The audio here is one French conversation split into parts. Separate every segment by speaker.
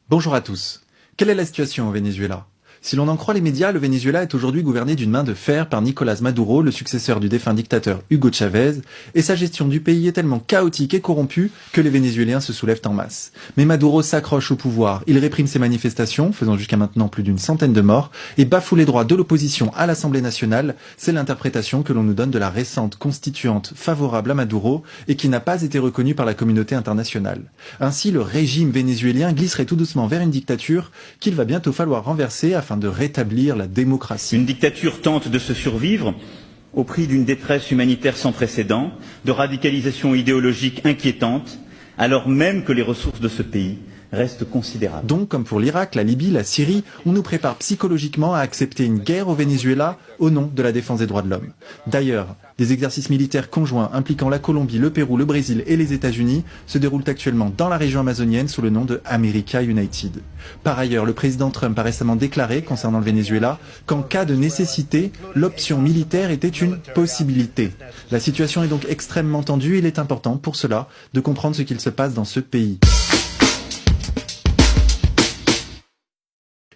Speaker 1: Bonjour à tous. Quelle est la situation au Venezuela ? Si l'on en croit les médias, le Venezuela est aujourd'hui gouverné d'une main de fer par Nicolás Maduro, le successeur du défunt dictateur Hugo Chavez, et sa gestion du pays est tellement chaotique et corrompue que les Vénézuéliens se soulèvent en masse. Mais Maduro s'accroche au pouvoir, il réprime ses manifestations, faisant jusqu'à maintenant plus d'une centaine de morts, et bafoue les droits de l'opposition à l'Assemblée nationale. C'est l'interprétation que l'on nous donne de la récente constituante favorable à Maduro et qui n'a pas été reconnue par la communauté internationale. Ainsi, le régime vénézuélien glisserait tout doucement vers une dictature qu'il va bientôt falloir renverser afin de rétablir la démocratie.
Speaker 2: Une dictature tente de se survivre au prix d'une détresse humanitaire sans précédent, de radicalisation idéologique inquiétante, alors même que les ressources de ce pays restent considérables.
Speaker 1: Donc, comme pour l'Irak, la Libye, la Syrie, on nous prépare psychologiquement à accepter une guerre au Venezuela au nom de la défense des droits de l'homme. D'ailleurs, des exercices militaires conjoints impliquant la Colombie, le Pérou, le Brésil et les États-Unis se déroulent actuellement dans la région amazonienne sous le nom de America United. Par ailleurs, le président Trump a récemment déclaré, concernant le Venezuela, qu'en cas de nécessité, l'option militaire était une possibilité. La situation est donc extrêmement tendue et il est important, pour cela, de comprendre ce qu'il se passe dans ce pays.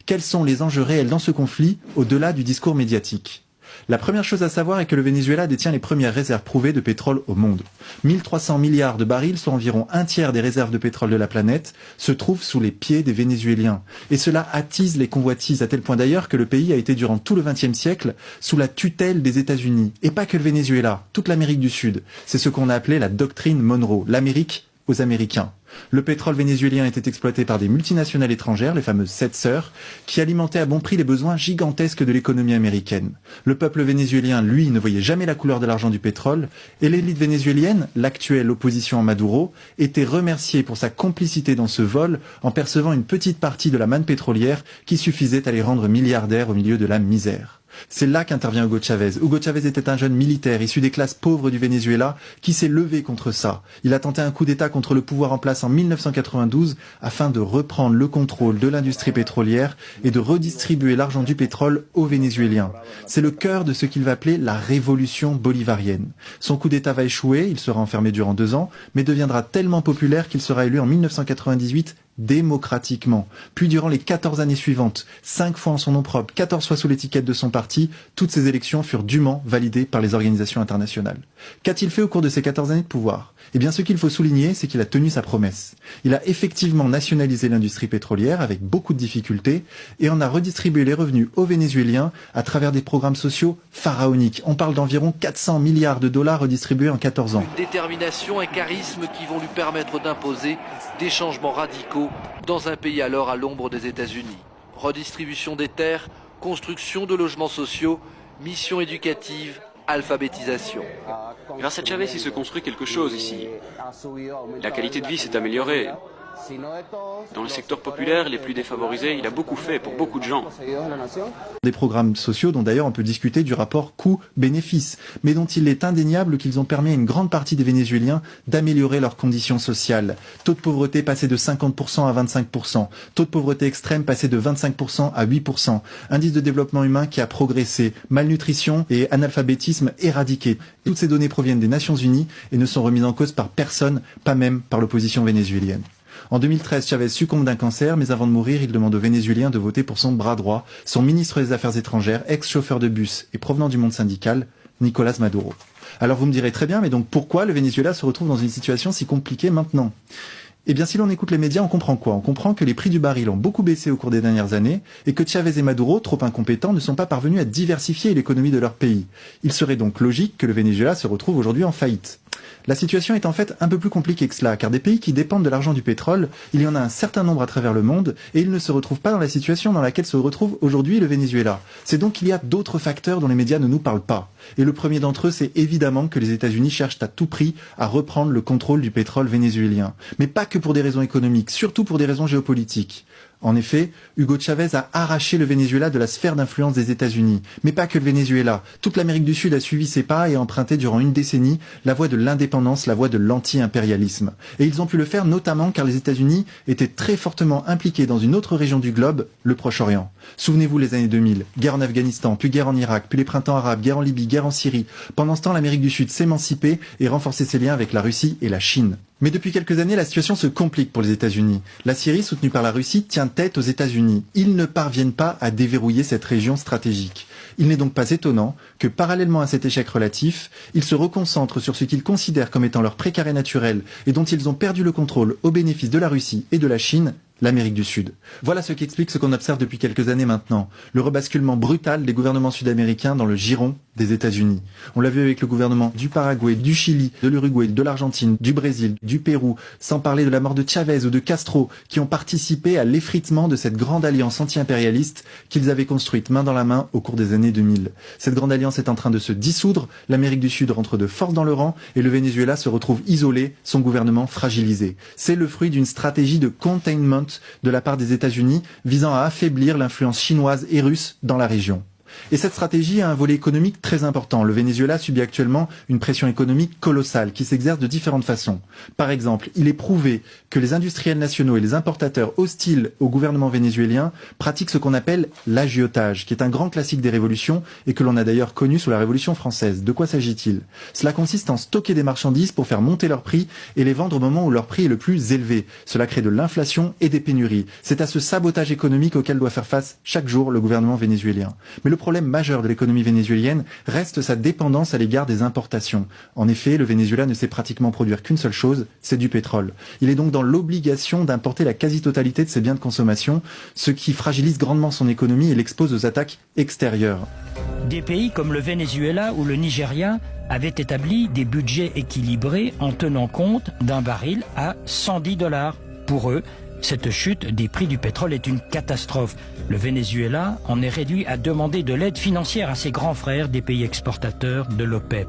Speaker 1: Quels sont les enjeux réels dans ce conflit, au-delà du discours médiatique ? La première chose à savoir est que le Venezuela détient les premières réserves prouvées de pétrole au monde. 1300 milliards de barils, soit environ un tiers des réserves de pétrole de la planète, se trouvent sous les pieds des Vénézuéliens. Et cela attise les convoitises, à tel point d'ailleurs que le pays a été durant tout le XXe siècle sous la tutelle des États-Unis. Et pas que le Venezuela, toute l'Amérique du Sud. C'est ce qu'on a appelé la doctrine Monroe, l'Amérique aux Américains. Le pétrole vénézuélien était exploité par des multinationales étrangères, les fameuses 7 sœurs, qui alimentaient à bon prix les besoins gigantesques de l'économie américaine. Le peuple vénézuélien, lui, ne voyait jamais la couleur de l'argent du pétrole, et l'élite vénézuélienne, l'actuelle opposition à Maduro, était remerciée pour sa complicité dans ce vol en percevant une petite partie de la manne pétrolière qui suffisait à les rendre milliardaires au milieu de la misère. C'est là qu'intervient Hugo Chavez. Hugo Chavez était un jeune militaire issu des classes pauvres du Venezuela qui s'est levé contre ça. Il a tenté un coup d'État contre le pouvoir en place en 1992 afin de reprendre le contrôle de l'industrie pétrolière et de redistribuer l'argent du pétrole aux Vénézuéliens. C'est le cœur de ce qu'il va appeler la révolution bolivarienne. Son coup d'État va échouer, il sera enfermé durant 2 ans, mais deviendra tellement populaire qu'il sera élu en 1998 démocratiquement. Puis durant les 14 années suivantes, 5 fois en son nom propre, 14 fois sous l'étiquette de son parti, toutes ces élections furent dûment validées par les organisations internationales. Qu'a-t-il fait au cours de ces 14 années de pouvoir ? Eh bien, ce qu'il faut souligner, c'est qu'il a tenu sa promesse. Il a effectivement nationalisé l'industrie pétrolière avec beaucoup de difficultés et en a redistribué les revenus aux Vénézuéliens à travers des programmes sociaux pharaoniques. On parle d'environ 400 milliards de dollars redistribués en 14 ans.
Speaker 3: Une détermination, un charisme qui vont lui permettre d'imposer des changements radicaux dans un pays alors à l'ombre des États-Unis. Redistribution des terres, construction de logements sociaux, mission éducative, alphabétisation.
Speaker 4: Grâce à Chavez, il se construit quelque chose ici. La qualité de vie s'est améliorée. Dans le secteur populaire, les plus défavorisés, il a beaucoup fait pour beaucoup de gens.
Speaker 1: Des programmes sociaux dont d'ailleurs on peut discuter du rapport coût-bénéfice, mais dont il est indéniable qu'ils ont permis à une grande partie des Vénézuéliens d'améliorer leurs conditions sociales. Taux de pauvreté passé de 50% à 25%, taux de pauvreté extrême passé de 25% à 8%, indice de développement humain qui a progressé, malnutrition et analphabétisme éradiqués. Toutes ces données proviennent des Nations Unies et ne sont remises en cause par personne, pas même par l'opposition vénézuélienne. En 2013, Chavez succombe d'un cancer, mais avant de mourir, il demande aux Vénézuéliens de voter pour son bras droit, son ministre des Affaires étrangères, ex-chauffeur de bus et provenant du monde syndical, Nicolás Maduro. Alors vous me direz très bien, mais donc pourquoi le Venezuela se retrouve dans une situation si compliquée maintenant ? Eh bien, si l'on écoute les médias, on comprend quoi ? On comprend que les prix du baril ont beaucoup baissé au cours des dernières années et que Chavez et Maduro, trop incompétents, ne sont pas parvenus à diversifier l'économie de leur pays. Il serait donc logique que le Venezuela se retrouve aujourd'hui en faillite. La situation est en fait un peu plus compliquée que cela, car des pays qui dépendent de l'argent du pétrole, il y en a un certain nombre à travers le monde, et ils ne se retrouvent pas dans la situation dans laquelle se retrouve aujourd'hui le Venezuela. C'est donc qu'il y a d'autres facteurs dont les médias ne nous parlent pas. Et le premier d'entre eux, c'est évidemment que les États-Unis cherchent à tout prix à reprendre le contrôle du pétrole vénézuélien. Mais pas que pour des raisons économiques, surtout pour des raisons géopolitiques. En effet, Hugo Chavez a arraché le Venezuela de la sphère d'influence des États-Unis. Mais pas que le Venezuela. Toute l'Amérique du Sud a suivi ses pas et a emprunté durant une décennie la voie de l'indépendance, la voie de l'anti-impérialisme. Et ils ont pu le faire notamment car les États-Unis étaient très fortement impliqués dans une autre région du globe, le Proche-Orient. Souvenez-vous les années 2000, guerre en Afghanistan, puis guerre en Irak, puis les printemps arabes, guerre en Libye, guerre en Syrie. Pendant ce temps, l'Amérique du Sud s'émancipait et renforçait ses liens avec la Russie et la Chine. Mais depuis quelques années, la situation se complique pour les États-Unis. La Syrie, soutenue par la Russie, tient tête aux États-Unis. Ils ne parviennent pas à déverrouiller cette région stratégique. Il n'est donc pas étonnant que, parallèlement à cet échec relatif, ils se reconcentrent sur ce qu'ils considèrent comme étant leur précaré naturel et dont ils ont perdu le contrôle au bénéfice de la Russie et de la Chine, l'Amérique du Sud. Voilà ce qui explique ce qu'on observe depuis quelques années maintenant, le rebasculement brutal des gouvernements sud-américains dans le giron des États-Unis. On l'a vu avec le gouvernement du Paraguay, du Chili, de l'Uruguay, de l'Argentine, du Brésil, du Pérou, sans parler de la mort de Chavez ou de Castro, qui ont participé à l'effritement de cette grande alliance anti-impérialiste qu'ils avaient construite main dans la main au cours des années 2000. Cette grande alliance est en train de se dissoudre, l'Amérique du Sud rentre de force dans le rang et le Venezuela se retrouve isolé, son gouvernement fragilisé. C'est le fruit d'une stratégie de containment de la part des États-Unis visant à affaiblir l'influence chinoise et russe dans la région. Et cette stratégie a un volet économique très important. Le Venezuela subit actuellement une pression économique colossale qui s'exerce de différentes façons. Par exemple, il est prouvé que les industriels nationaux et les importateurs hostiles au gouvernement vénézuélien pratiquent ce qu'on appelle l'agiotage, qui est un grand classique des révolutions et que l'on a d'ailleurs connu sous la Révolution française. De quoi s'agit-il ? Cela consiste en stocker des marchandises pour faire monter leur prix et les vendre au moment où leur prix est le plus élevé. Cela crée de l'inflation et des pénuries. C'est à ce sabotage économique auquel doit faire face chaque jour le gouvernement vénézuélien. Mais le problème majeur de l'économie vénézuélienne reste sa dépendance à l'égard des importations. En effet, le Venezuela ne sait pratiquement produire qu'une seule chose, c'est du pétrole. Il est donc dans l'obligation d'importer la quasi-totalité de ses biens de consommation, ce qui fragilise grandement son économie et l'expose aux attaques extérieures.
Speaker 5: Des pays comme le Venezuela ou le Nigeria avaient établi des budgets équilibrés en tenant compte d'un baril à $110. Pour eux, cette chute des prix du pétrole est une catastrophe. Le Venezuela en est réduit à demander de l'aide financière à ses grands frères des pays exportateurs de l'OPEP.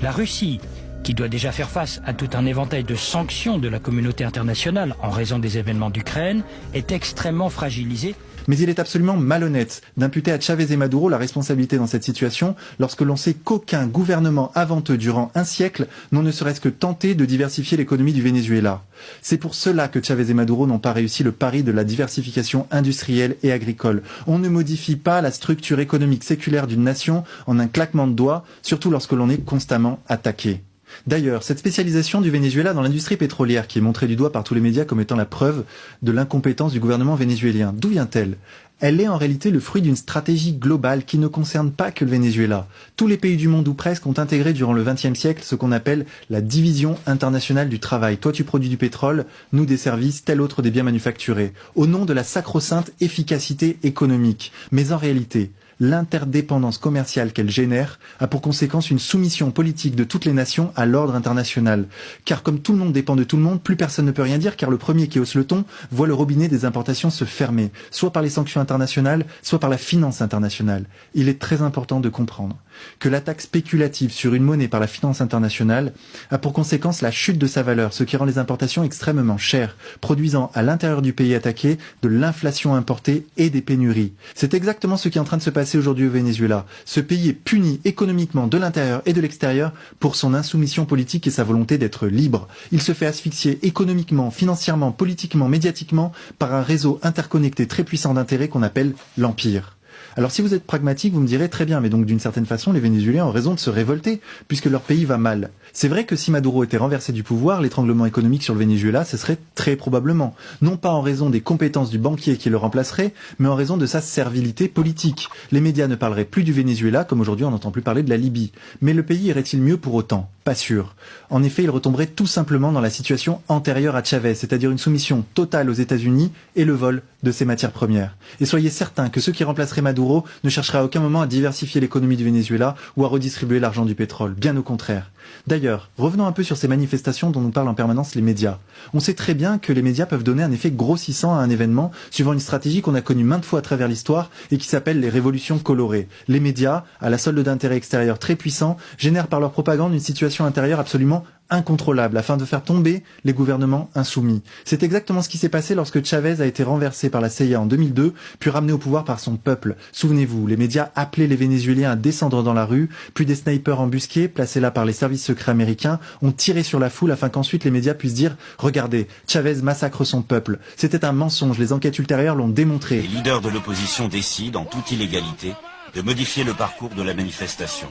Speaker 5: La Russie, qui doit déjà faire face à tout un éventail de sanctions de la communauté internationale en raison des événements d'Ukraine, est extrêmement fragilisée.
Speaker 1: Mais il est absolument malhonnête d'imputer à Chavez et Maduro la responsabilité dans cette situation lorsque l'on sait qu'aucun gouvernement avant eux durant un siècle n'ont ne serait-ce que tenté de diversifier l'économie du Venezuela. C'est pour cela que Chavez et Maduro n'ont pas réussi le pari de la diversification industrielle et agricole. On ne modifie pas la structure économique séculaire d'une nation en un claquement de doigts, surtout lorsque l'on est constamment attaqué. D'ailleurs, cette spécialisation du Venezuela dans l'industrie pétrolière qui est montrée du doigt par tous les médias comme étant la preuve de l'incompétence du gouvernement vénézuélien, d'où vient-elle ? Elle est en réalité le fruit d'une stratégie globale qui ne concerne pas que le Venezuela. Tous les pays du monde ou presque ont intégré durant le XXe siècle ce qu'on appelle la division internationale du travail. Toi tu produis du pétrole, nous des services, tel autre des biens manufacturés, au nom de la sacro-sainte efficacité économique. Mais en réalité, l'interdépendance commerciale qu'elle génère a pour conséquence une soumission politique de toutes les nations à l'ordre international. Car comme tout le monde dépend de tout le monde, plus personne ne peut rien dire car le premier qui hausse le ton voit le robinet des importations se fermer, soit par les sanctions internationales, soit par la finance internationale. Il est très important de comprendre que l'attaque spéculative sur une monnaie par la finance internationale a pour conséquence la chute de sa valeur, ce qui rend les importations extrêmement chères, produisant à l'intérieur du pays attaqué de l'inflation importée et des pénuries. C'est exactement ce qui est en train de se passer aujourd'hui au Venezuela. Ce pays est puni économiquement de l'intérieur et de l'extérieur pour son insoumission politique et sa volonté d'être libre. Il se fait asphyxier économiquement, financièrement, politiquement, médiatiquement par un réseau interconnecté très puissant d'intérêts qu'on appelle l'Empire. Alors si vous êtes pragmatique, vous me direz très bien, mais donc d'une certaine façon, les Vénézuéliens ont raison de se révolter, puisque leur pays va mal. C'est vrai que si Maduro était renversé du pouvoir, l'étranglement économique sur le Venezuela, ce serait très probablement. Non pas en raison des compétences du banquier qui le remplacerait, mais en raison de sa servilité politique. Les médias ne parleraient plus du Venezuela, comme aujourd'hui on n'entend plus parler de la Libye. Mais le pays irait-il mieux pour autant ? Pas sûr. En effet, il retomberait tout simplement dans la situation antérieure à Chavez, c'est-à-dire une soumission totale aux États-Unis et le vol de ses matières premières. Et soyez certains que ceux qui remplaceraient Maduro ne chercheraient à aucun moment à diversifier l'économie du Venezuela ou à redistribuer l'argent du pétrole, bien au contraire. D'ailleurs, revenons un peu sur ces manifestations dont nous parlent en permanence les médias. On sait très bien que les médias peuvent donner un effet grossissant à un événement, suivant une stratégie qu'on a connue maintes fois à travers l'histoire et qui s'appelle les révolutions colorées. Les médias, à la solde d'intérêts extérieurs très puissants, génèrent par leur propagande une situation intérieure absolument incontrôlable afin de faire tomber les gouvernements insoumis. C'est exactement ce qui s'est passé lorsque Chavez a été renversé par la CIA en 2002, puis ramené au pouvoir par son peuple. Souvenez-vous, les médias appelaient les Vénézuéliens à descendre dans la rue, puis des snipers embusqués, placés là par les services secrets américains, ont tiré sur la foule afin qu'ensuite les médias puissent dire « Regardez, Chavez massacre son peuple ». C'était un mensonge, les enquêtes ultérieures l'ont démontré.
Speaker 6: Les leaders de l'opposition décident, en toute illégalité, de modifier le parcours de la manifestation.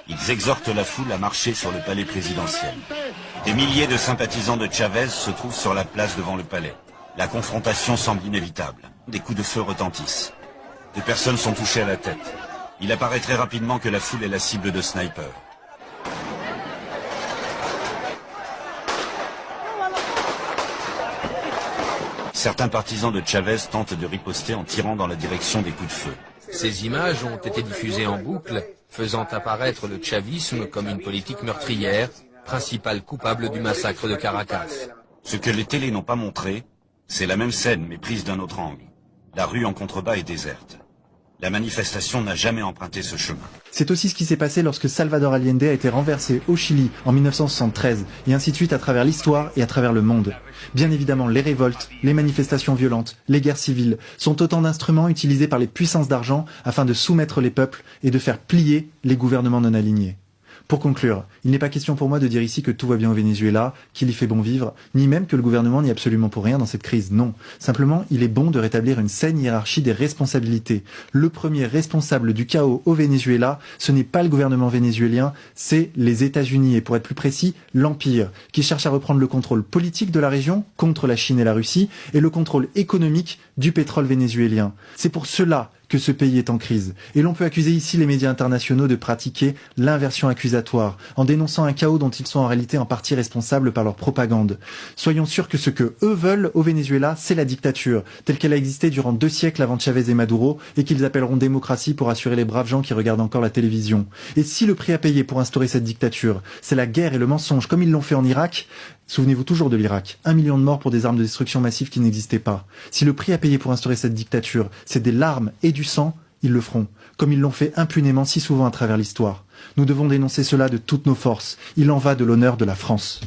Speaker 6: Ils exhortent la foule à marcher sur le palais présidentiel. Des milliers de sympathisants de Chavez se trouvent sur la place devant le palais. La confrontation semble inévitable. Des coups de feu retentissent. Des personnes sont touchées à la tête. Il apparaît très rapidement que la foule est la cible de snipers. Certains partisans de Chavez tentent de riposter en tirant dans la direction des coups de feu.
Speaker 7: Ces images ont été diffusées en boucle, faisant apparaître le chavisme comme une politique meurtrière, principal coupable du massacre de Caracas.
Speaker 6: Ce que les télés n'ont pas montré, c'est la même scène mais prise d'un autre angle. La rue en contrebas est déserte. La manifestation n'a jamais emprunté ce chemin.
Speaker 1: C'est aussi ce qui s'est passé lorsque Salvador Allende a été renversé au Chili en 1973, et ainsi de suite à travers l'histoire et à travers le monde. Bien évidemment, les révoltes, les manifestations violentes, les guerres civiles sont autant d'instruments utilisés par les puissances d'argent afin de soumettre les peuples et de faire plier les gouvernements non alignés. Pour conclure, il n'est pas question pour moi de dire ici que tout va bien au Venezuela, qu'il y fait bon vivre, ni même que le gouvernement n'y est absolument pour rien dans cette crise, non. Simplement, il est bon de rétablir une saine hiérarchie des responsabilités. Le premier responsable du chaos au Venezuela, ce n'est pas le gouvernement vénézuélien, c'est les États-Unis, et pour être plus précis, l'Empire, qui cherche à reprendre le contrôle politique de la région contre la Chine et la Russie, et le contrôle économique du pétrole vénézuélien. C'est pour cela que ce pays est en crise. Et l'on peut accuser ici les médias internationaux de pratiquer l'inversion accusatoire, en dénonçant un chaos dont ils sont en réalité en partie responsables par leur propagande. Soyons sûrs que ce que eux veulent au Venezuela, c'est la dictature, telle qu'elle a existé durant 2 siècles avant Chavez et Maduro, et qu'ils appelleront démocratie pour assurer les braves gens qui regardent encore la télévision. Et si le prix à payer pour instaurer cette dictature, c'est la guerre et le mensonge, comme ils l'ont fait en Irak, souvenez-vous toujours de l'Irak. 1 million de morts pour des armes de destruction massive qui n'existaient pas. Si le prix à payer pour instaurer cette dictature, c'est des larmes et du sang, ils le feront, comme ils l'ont fait impunément si souvent à travers l'histoire. Nous devons dénoncer cela de toutes nos forces. Il en va de l'honneur de la France.